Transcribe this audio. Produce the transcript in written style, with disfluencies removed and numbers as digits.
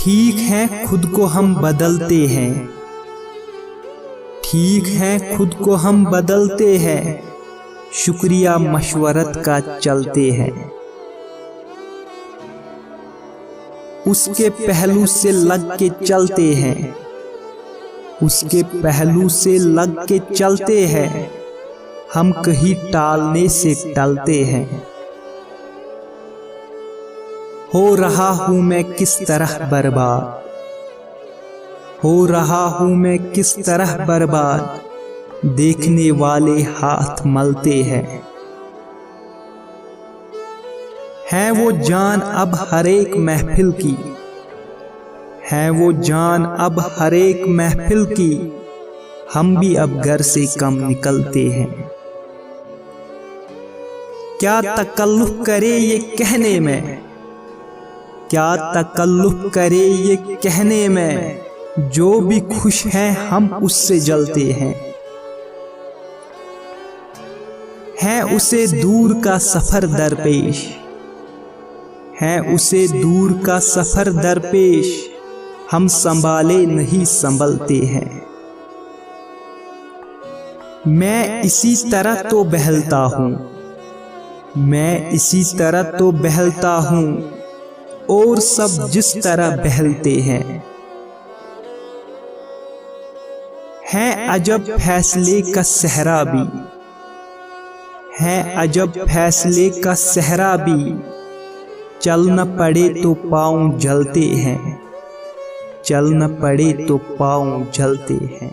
ठीक है खुद को हम बदलते हैं, ठीक है खुद को हम बदलते हैं, शुक्रिया मशवरत का चलते हैं। उसके पहलू से लग के चलते हैं, उसके पहलू से लग के चलते हैं, हम कहीं टालने से टलते हैं। हो रहा हूं मैं किस तरह बर्बाद, हो रहा हूं मैं किस तरह बर्बाद, देखने वाले हाथ मलते हैं। है वो जान अब हर एक महफिल की, है वो जान अब हर एक महफिल की, हम भी अब घर से कम निकलते हैं। क्या तकल्लुफ करे ये कहने में, क्या तकल्लुफ करे ये कहने में, जो भी खुश हैं हम उससे जलते हैं। है उसे दूर का सफर दरपेश, है उसे दूर का सफर दरपेश, हम संभाले नहीं संभलते हैं। मैं इसी तरह तो बहलता हूँ, मैं इसी तरह तो बहलता हूँ, और सब जिस तरह बहलते हैं। है अजब फैसले का सहरा भी, है अजब फैसले का सहरा भी, चल न पड़े तो पाँव जलते हैं, चल न पड़े तो पाँव जलते हैं।